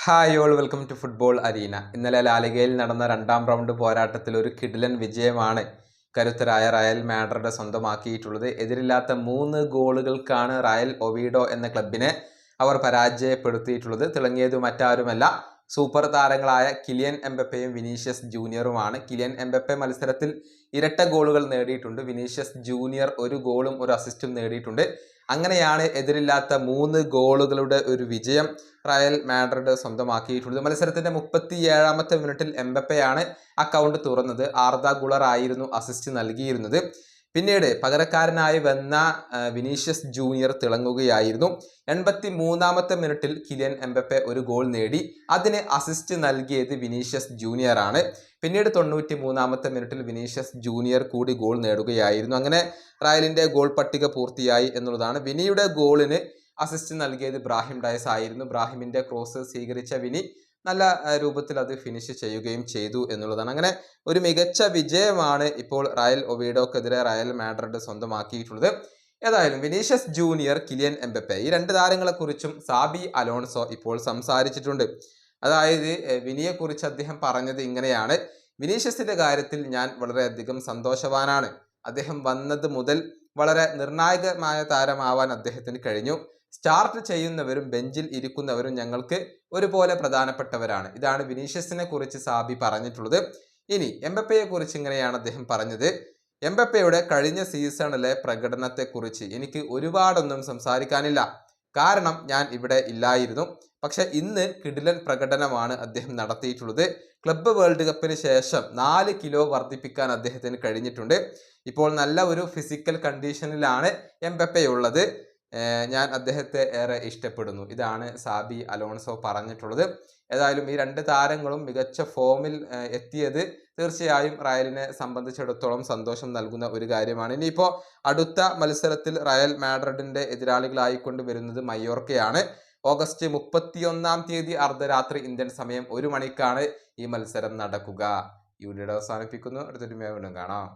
Hi all welcome to football arena. ഇന്നലെ ലാലിഗയിൽ നടന്ന രണ്ടാം റൗണ്ട് പോരാട്ടത്തിൽ ഒരു കിടിലൻ വിജയമാണ് കരുത്തരായ റയൽ മാഡ്രിഡ് സ്വന്തമാക്കിയിട്ടുള്ളത്. എതിരില്ലാത്ത 3 ഗോളുകൾക്കാണ് റയൽ ഒവീഡോ എന്ന ക്ലബിനെ അവർ പരാജയപ്പെടുത്തിയിട്ടുള്ളത്. തിളങ്ങിയത് മറ്റാരുമല്ല, സൂപ്പർ താരങ്ങളായ കിലിയൻ എംബപ്പയും വിനീഷ്യസ് ജൂനിയറുമാണ്. കിലിയൻ എംബപ്പെ മത്സരത്തിൽ ഇരട്ട ഗോളുകൾ നേടിയിട്ടുണ്ട്. വിനീഷ്യസ് ജൂനിയർ 1 ഗോളും 1 അസിസ്റ്റും നേടിയിട്ടുണ്ട്. അങ്ങനെയാണ് എതിരില്ലാത്ത 3 ഗോളുകളുടെ ഒരു വിജയം റയൽ മാഡ്രിഡ് സ്വന്തമാക്കിയിട്ടുള്ളത്. മത്സരത്തിന്റെ 37ാമത്തെ മിനിറ്റിൽ എംബപ്പയാണ് അക്കൗണ്ട് തുറന്നത്. ആർദ ഗുളർ ആയിരുന്നു അസിസ്റ്റ് നൽകിയിരുന്നത്. പിന്നീട് പകരക്കാരനായി വന്ന വിനീഷ്യസ് ജൂനിയർ തിളങ്ങുകയായിരുന്നു. 83ാമത്തെ മിനിറ്റിൽ കിലിയൻ എംബപ്പെ 1 ഗോൾ നേടി. അതിന് അസിസ്റ്റ് നൽകിയത് വിനീഷ്യസ് ജൂനിയർ ആണ്. പിന്നീട് 93ാമത്തെ മിനിറ്റിൽ വിനീഷ്യസ് ജൂനിയർ കൂടി ഗോൾ നേടുകയായിരുന്നു. അങ്ങനെ റയലിന്റെ ഗോൾ പട്ടിക പൂർത്തിയായി എന്നുള്ളതാണ്. വിനിയുടെ ഗോളിന് അസിസ്റ്റ് നൽകിയത് ബ്രാഹിം ഡയസ് ആയിരുന്നു. ബ്രാഹിമിന്റെ ക്രോസ് സ്വീകരിച്ച വിനി നല്ല രൂപത്തിൽ അത് ഫിനിഷ് ചെയ്യുകയും ചെയ്തു എന്നുള്ളതാണ്. അങ്ങനെ ഒരു മികച്ച വിജയമാണ് ഇപ്പോൾ റയൽ ഒവീഡോക്കെതിരെ റയൽ മാഡ്രിഡ് സ്വന്തമാക്കിയിട്ടുള്ളത്. ഏതായാലും വിനീഷ്യസ് ജൂനിയർ, കിലിയൻ എംബപ്പെ, ഈ 2 താരങ്ങളെ കുറിച്ചും സാബി അലോൺസോ ഇപ്പോൾ സംസാരിച്ചിട്ടുണ്ട്. അതായത് വിനിയെ കുറിച്ച് അദ്ദേഹം പറഞ്ഞത് ഇങ്ങനെയാണ്: വിനീഷ്യസിന്റെ കാര്യത്തിൽ ഞാൻ വളരെയധികം സന്തോഷവാനാണ്. അദ്ദേഹം വന്നത് മുതൽ വളരെ നിർണായകമായ താരമാവാൻ അദ്ദേഹത്തിന് കഴിഞ്ഞു. സ്റ്റാർട്ട് ചെയ്യുന്നവരും ബെഞ്ചിൽ ഇരിക്കുന്നവരും ഞങ്ങൾക്ക് ഒരുപോലെ പ്രധാനപ്പെട്ടവരാണ്. ഇതാണ് വിനീഷ്യസിനെ കുറിച്ച് സാബി പറഞ്ഞിട്ടുള്ളത്. ഇനി എംബപ്പയെ കുറിച്ച് ഇങ്ങനെയാണ് അദ്ദേഹം പറഞ്ഞത്: എംബപ്പയുടെ കഴിഞ്ഞ സീസണിലെ പ്രകടനത്തെക്കുറിച്ച് എനിക്ക് ഒരുപാടൊന്നും സംസാരിക്കാനില്ല, കാരണം ഞാൻ ഇവിടെ ഇല്ലായിരുന്നു. പക്ഷെ ഇന്ന് കിടിലൻ പ്രകടനമാണ് അദ്ദേഹം നടത്തിയിട്ടുള്ളത്. ക്ലബ്ബ് വേൾഡ് കപ്പിന് ശേഷം 4 കിലോ വർദ്ധിപ്പിക്കാൻ അദ്ദേഹത്തിന് കഴിഞ്ഞിട്ടുണ്ട്. ഇപ്പോൾ നല്ല ഒരു ഫിസിക്കൽ കണ്ടീഷനിലാണ് എംബപ്പെ ഉള്ളത്. ഞാൻ അദ്ദേഹത്തെ ഏറെ ഇഷ്ടപ്പെടുന്നു. ഇതാണ് സാബി അലോൺസോ പറഞ്ഞിട്ടുള്ളത്. ഏതായാലും ഈ 2 താരങ്ങളും മികച്ച ഫോമിൽ എത്തിയത് തീർച്ചയായും റയലിനെ സംബന്ധിച്ചിടത്തോളം സന്തോഷം നൽകുന്ന ഒരു കാര്യമാണ്. ഇനിയിപ്പോൾ അടുത്ത മത്സരത്തിൽ റയൽ മാഡ്രിഡിന്റെ എതിരാളികളായിക്കൊണ്ട് വരുന്നത് മയോർക്കയാണ്. ഓഗസ്റ്റ് 31-ാം തീയതി അർദ്ധരാത്രി ഇന്ത്യൻ സമയം 1 മണിക്കാണ് ഈ മത്സരം നടക്കുക. ഈ വീഡിയോ അവസാനിപ്പിക്കുന്നു. അടുത്തൊരു വീണ്ടും കാണാം.